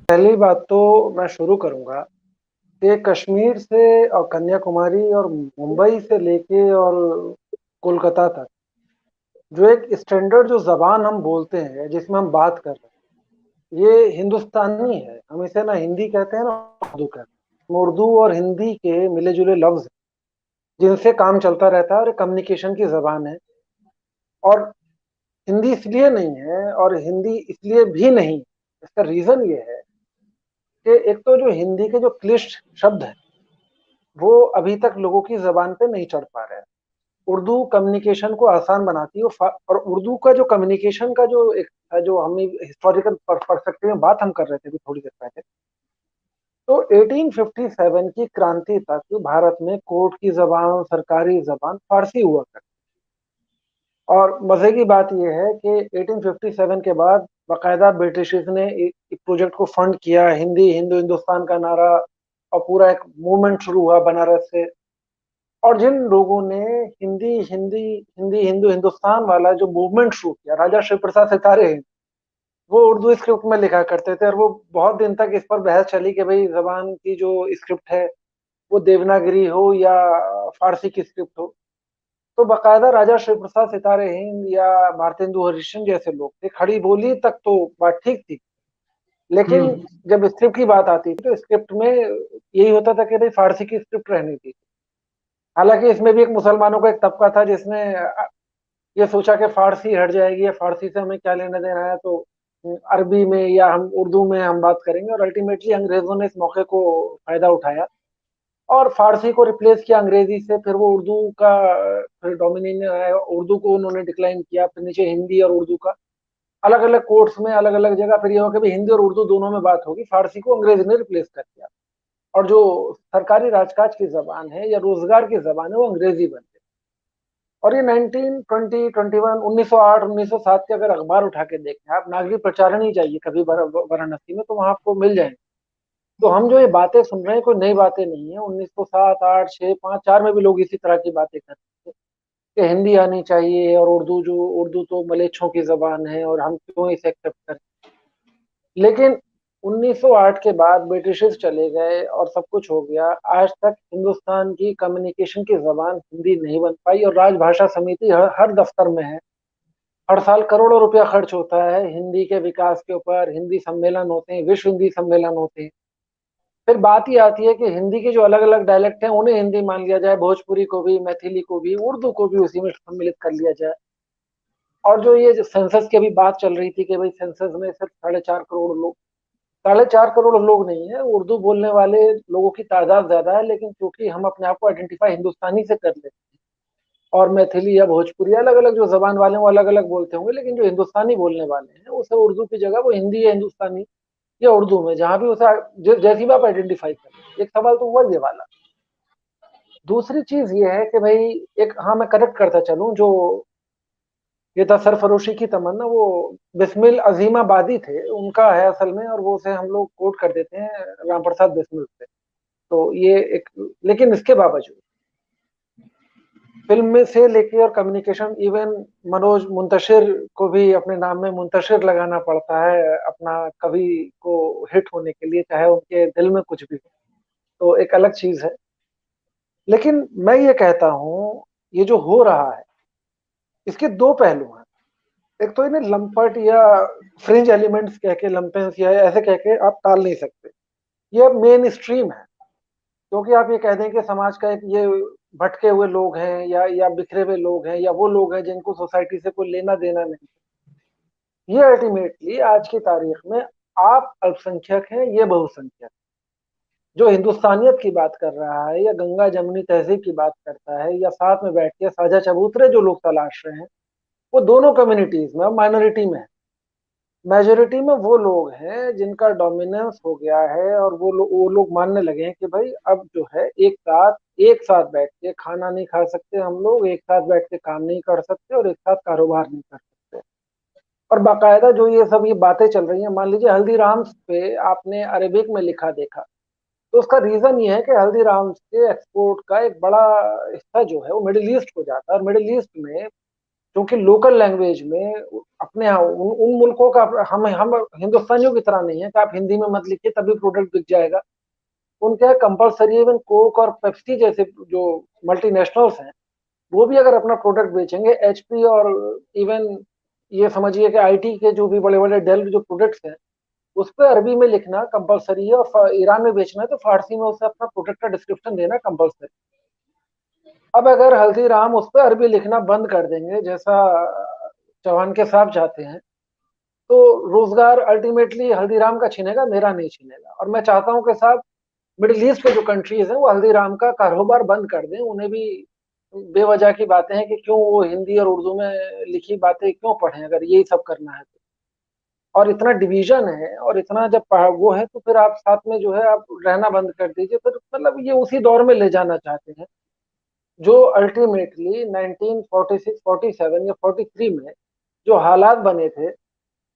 पहली बात तो मैं शुरू करूँगा कि कश्मीर से और कन्याकुमारी और मुंबई से लेके और कोलकाता तक जो एक स्टैंडर्ड जो ज़बान हम बोलते हैं, जिसमें हम बात कर रहे हैं, ये हिंदुस्तानी है। हम इसे ना हिंदी कहते हैं ना उर्दू कहते हैं। उर्दू और हिंदी के मिले-जुले लफ्ज़ हैं, जिनसे काम चलता रहता है और ये कम्युनिकेशन की ज़बान है। और हिंदी इसलिए नहीं है और हिंदी इसलिए भी नहीं, इसका रीज़न ये है कि एक तो जो हिंदी के जो क्लिष्ट शब्द हैं, वो अभी तक लोगों की ज़बान पे नहीं चढ़ पा रहे हैं। उर्दू कम्युनिकेशन को आसान बनाती है और उर्दू का जो कम्युनिकेशन का जो एक जो हम हिस्टोरिकल पर्सपेक्टिव में बात हम कर रहे थे अभी थोड़ी देर पहले, तो 1857 की क्रांति तक भारत में कोर्ट की जबान, सरकारी जबान फारसी हुआ करती। और मजे की बात यह है कि 1857 के बाद बाकायदा ब्रिटिशर्स ने एक प्रोजेक्ट को फंड किया, हिंदी हिंदू हिंदुस्तान का नारा, और पूरा एक मूवमेंट शुरू हुआ बनारस से। और जिन लोगों ने हिंदी हिंदी हिंदी हिंदू हिंदुस्तान वाला जो मूवमेंट शुरू किया, राजा शिव प्रसाद सितारे हैं, वो उर्दू स्क्रिप्ट में लिखा करते थे। और वो बहुत दिन तक इस पर बहस चली कि भाई जबान की जो स्क्रिप्ट है वो देवनागरी हो या फारसी की स्क्रिप्ट हो। तो बाकायदा राजा शिव प्रसाद सितारे हिंद या भारतेंदु हरिश्चंद्र जैसे लोग थे, खड़ी बोली तक तो बात ठीक थी, लेकिन हम्म। जब स्क्रिप्ट की बात आती थी तो स्क्रिप्ट में यही होता था कि भाई फारसी की स्क्रिप्ट रहनी थी। हालांकि इसमें भी एक मुसलमानों का एक तबका था जिसने ये सोचा कि फारसी हट जाएगी या फारसी से हमें क्या लेना देना है, तो अरबी में या हम उर्दू में हम बात करेंगे। और अल्टीमेटली अंग्रेजों ने इस मौके को फायदा उठाया और फारसी को रिप्लेस किया अंग्रेजी से। फिर वो उर्दू का फिर डोमिनेशन है, उर्दू को उन्होंने डिक्लाइन किया। फिर नीचे हिंदी और उर्दू का अलग अलग कोर्ट्स में अलग अलग जगह फिर ये हो कि भाई हिंदी और उर्दू दोनों में बात होगी, फारसी को अंग्रेजी ने रिप्लेस कर दिया। और जो सरकारी राजकाज की जबान है या रोजगार की जबान है वो अंग्रेजी बन गई। और ये 1920 21 1908 1907 के अगर अखबार उठा के देखें आप, नागरिक प्रचारण ही जाइए कभी वाराणसी में, तो वहां आपको मिल जाएंगे। तो हम जो ये बातें सुन रहे हैं कोई नई बातें नहीं है। 1907 8 6 5 4 में भी लोग इसी तरह की बातें करते थे कि हिंदी आनी चाहिए और उर्दू तो मलेच्छों की जबान है और हम क्यों इसे एक्सेप्ट करें। लेकिन 1908 के बाद ब्रिटिशर्स चले गए और सब कुछ हो गया। आज तक हिंदुस्तान की कम्युनिकेशन की जबान हिंदी नहीं बन पाई और राजभाषा समिति हर दफ्तर में है। हर साल करोड़ों रुपया खर्च होता है हिंदी के विकास के ऊपर। हिंदी सम्मेलन होते हैं, विश्व हिंदी सम्मेलन होते हैं। फिर बात ही आती है कि हिंदी के जो अलग अलग डायलेक्ट हैं उन्हें हिंदी मान लिया जाए, भोजपुरी को भी, मैथिली को भी, उर्दू को भी उसी में सम्मिलित कर लिया जाए। और जो ये सेंसस की अभी बात चल रही थी कि भाई सेंसस में सिर्फ 4.5 करोड़ लोग, 4.5 करोड़ लोग नहीं है, उर्दू बोलने वाले लोगों की तादाद ज्यादा है। लेकिन क्योंकि हम अपने आप को आइडेंटिफाई हिंदुस्तानी से कर लेते हैं और मैथिली या भोजपुरी अलग अलग जो जबान वाले हैं वो अलग अलग बोलते होंगे, लेकिन जो हिंदुस्तानी बोलने वाले हैं उसे उर्दू की जगह वो हिंदी या हिंदुस्तानी या उर्दू में जहां भी उसे जैसी भी आप आइडेंटिफाई करें। एक सवाल तो हुआ ये वाला। दूसरी चीज ये है कि भाई एक, हाँ मैं करेक्ट करता चलूं, जो ये था सरफरोशी की तमन्ना, वो बिस्मिल अजीमाबादी थे, उनका है असल में, और वो उसे हम लोग कोट कर देते हैं राम प्रसाद बिस्मिल से। तो ये एक, लेकिन इसके बावजूद फिल्म में से लेके और कम्युनिकेशन, इवन मनोज मुंतशिर को भी अपने नाम में मुंतशिर लगाना पड़ता है अपना कवि को हिट होने के लिए, चाहे उनके दिल में कुछ भी हो। तो एक अलग चीज है। लेकिन मैं ये कहता हूँ, ये जो हो रहा है इसके दो पहलू हैं। एक तो इन्हें लंपट या फ्रिंज एलिमेंट्स कह के, लंपेंस या ऐसे कह के आप टाल नहीं सकते। ये अब मेन स्ट्रीम है। क्योंकि आप ये कह दें कि समाज का एक ये भटके हुए लोग हैं या बिखरे हुए लोग हैं या वो लोग हैं जिनको सोसाइटी से कोई लेना देना नहीं, ये अल्टीमेटली आज की तारीख में आप अल्पसंख्यक हैं, ये बहुसंख्यक। जो हिंदुस्तानियत की बात कर रहा है या गंगा जमुनी तहजीब की बात करता है या साथ में बैठ के साझा चबूतरे जो लोग तलाश रहे हैं, वो दोनों कम्युनिटीज में माइनॉरिटी में है। मेजोरिटी में वो लोग हैं जिनका डोमिनेंस हो गया है और वो लोग मानने लगे हैं कि भाई अब जो है एक साथ बैठ के खाना नहीं खा सकते, हम लोग एक साथ बैठ के काम नहीं कर सकते और एक साथ कारोबार नहीं कर सकते। और बाकायदा जो ये बातें चल रही हैं, मान लीजिए हल्दीराम्स पे आपने अरेबिक में लिखा देखा, तो उसका रीजन ये है कि हल्दीराम्स के एक्सपोर्ट का एक बड़ा हिस्सा जो है वो मिडिल ईस्ट को जाता है। और मिडिल ईस्ट में क्योंकि लोकल लैंग्वेज में अपने यहाँ उन मुल्कों का हम हिंदुस्तानियों की तरह नहीं है कि आप हिंदी में मत लिखिए तभी प्रोडक्ट बिक जाएगा। उनके यहाँ कंपलसरी, इवन कोक और पेप्सी जैसे जो मल्टीनेशनल्स हैं वो भी अगर अपना प्रोडक्ट बेचेंगे, एचपी और इवन ये समझिए कि आईटी के जो भी बड़े बड़े डेल जो प्रोडक्ट्स हैं उस पर अरबी में लिखना कंपलसरी है, और ईरान में बेचना है तो फारसी में उसे अपना प्रोडक्ट का डिस्क्रिप्शन देना कंपलसरी। अब अगर हल्दीराम उस पर अरबी लिखना बंद कर देंगे जैसा चौहान के साहब चाहते हैं, तो रोजगार अल्टीमेटली हल्दीराम का छीनेगा, मेरा नहीं छीनेगा। और मैं चाहता हूं कि साहब मिडिल ईस्ट के जो कंट्रीज हैं वो हल्दीराम का कारोबार बंद कर दें। उन्हें भी बेवजह की बातें हैं कि क्यों वो हिंदी और उर्दू में लिखी बातें क्यों पढ़ें अगर यही सब करना है तो। और इतना डिवीजन है और इतना जब वो है तो फिर आप साथ में जो है आप रहना बंद कर दीजिए। फिर मतलब ये उसी दौर में ले जाना चाहते हैं जो अल्टीमेटली 1946, 47 या 43 में जो हालात बने थे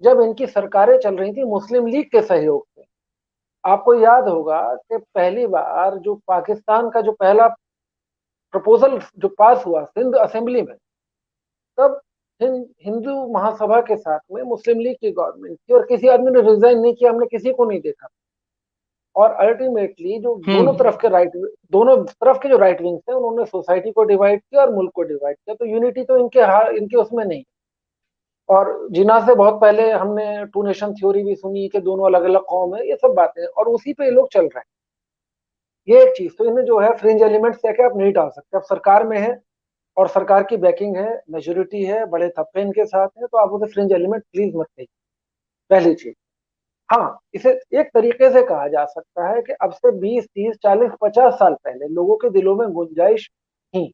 जब इनकी सरकारें चल रही थी मुस्लिम लीग के सहयोग से। आपको याद होगा कि पहली बार जो पाकिस्तान का जो पहला प्रपोजल जो पास हुआ सिंध असेंबली में, तब हिंदू महासभा के साथ में मुस्लिम लीग की गवर्नमेंट थी और किसी आदमी ने रिजाइन नहीं किया, हमने किसी को नहीं देखा। और अल्टीमेटली जो दोनों तरफ के जो राइट विंग्स थे उन्होंने सोसाइटी को डिवाइड किया और मुल्क को डिवाइड किया। तो यूनिटी तो इनके उसमें नहीं। और जिना से बहुत पहले हमने टू नेशन थ्योरी भी सुनी कि दोनों अलग अलग कौम है, ये सब बातें, और उसी पे ये लोग चल रहे हैं। ये एक चीज तो इन्हें जो है फ्रिंज एलिमेंट्स क्या आप नहीं डाल सकते। अब सरकार में है और सरकार की बैकिंग है, मेजोरिटी है, बड़े थप्पे इनके साथ है, तो आप उसे फ्रिंज एलिमेंट प्लीज मत कहिए, पहली चीज। हाँ, इसे एक तरीके से कहा जा सकता है कि अब से 20, 30, 40, 50 साल पहले लोगों के दिलों में गुंजाइश थी।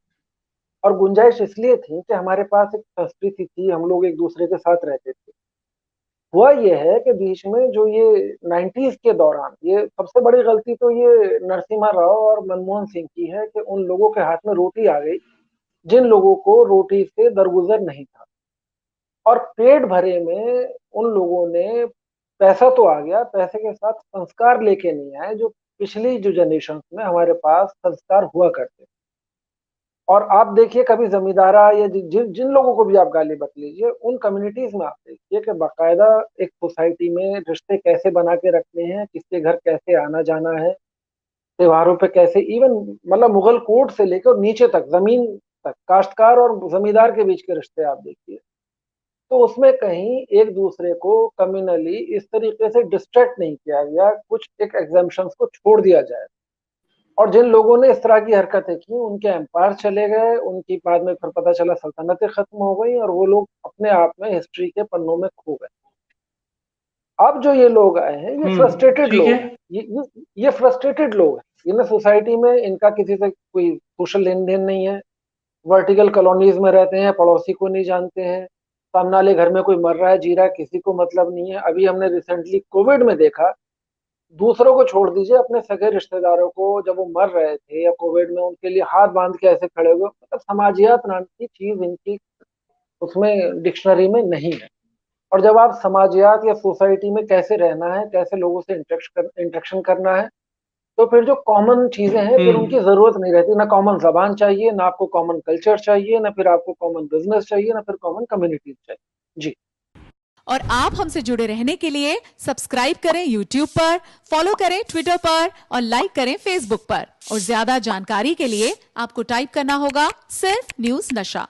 और गुंजाइश इसलिए थी कि हमारे पास एक संस्कृति थी, हम लोग एक दूसरे के साथ रहते थे। हुआ ये है कि बीच में जो ये 90s के दौरान, ये सबसे बड़ी गलती तो ये नरसिम्हा राव और मनमोहन सिंह की है कि उन लोगों के हाथ में रोटी आ गई जिन लोगों को रोटी से दरगुजर नहीं था। और पेट भरे में उन लोगों ने, पैसा तो आ गया, पैसे के साथ संस्कार लेके नहीं आए जो पिछली जो जनरेशन में हमारे पास संस्कार हुआ करते। और आप देखिए कभी जमींदारा या जिन लोगों को भी आप गाली बक लीजिए, उन कम्युनिटीज में आप देखिए कि बाकायदा एक सोसाइटी में रिश्ते कैसे बना के रखते हैं, किसके घर कैसे आना जाना है, त्योहारों पे कैसे, इवन मतलब मुगल कोर्ट से लेकर नीचे तक जमीन तक काश्तकार और जमींदार के बीच के रिश्ते आप देखिए, तो उसमें कहीं एक दूसरे को कम्युनली इस तरीके से डिस्ट्रैक्ट नहीं किया गया, कुछ एक एग्जाम्पशंस को छोड़ दिया जाए। और जिन लोगों ने इस तरह की हरकतें की उनके एम्पायर चले गए, उनकी बाद में फिर पता चला सल्तनतें खत्म हो गई और वो लोग अपने आप में हिस्ट्री के पन्नों में खो गए। अब जो ये लोग आए हैं ये फ्रस्ट्रेटेड लोग हैं, ये फ्रस्ट्रेटेड लोग हैं। इन्हें सोसाइटी में इनका किसी से कोई सोशल लेन देन नहीं है, वर्टिकल कॉलोनीज में रहते हैं, पड़ोसी को नहीं जानते हैं, सामने वाले घर में कोई मर रहा है जी रहा है किसी को मतलब नहीं है। अभी हमने रिसेंटली कोविड में देखा, दूसरों को छोड़ दीजिए, अपने सगे रिश्तेदारों को जब वो मर रहे थे या कोविड में उनके लिए हाथ बांध के ऐसे खड़े हुए, मतलब समाजियात नाम की चीज इनकी उसमें डिक्शनरी में नहीं है। और जब आप समाजियात या सोसाइटी में कैसे रहना है, कैसे लोगों से इंटरेक्शन करना है, तो फिर जो कॉमन चीजें हैं फिर उनकी जरूरत नहीं रहती। ना कॉमन जबान चाहिए, ना आपको कॉमन कल्चर चाहिए, ना फिर आपको कॉमन बिजनेस चाहिए, ना फिर कॉमन कम्युनिटीज चाहिए। जी। और आप हमसे जुड़े रहने के लिए सब्सक्राइब करें YouTube पर, फॉलो करें Twitter पर और लाइक करें Facebook पर। और ज्यादा जानकारी के लिए आपको टाइप करना होगा सिर्फ न्यूज नशा।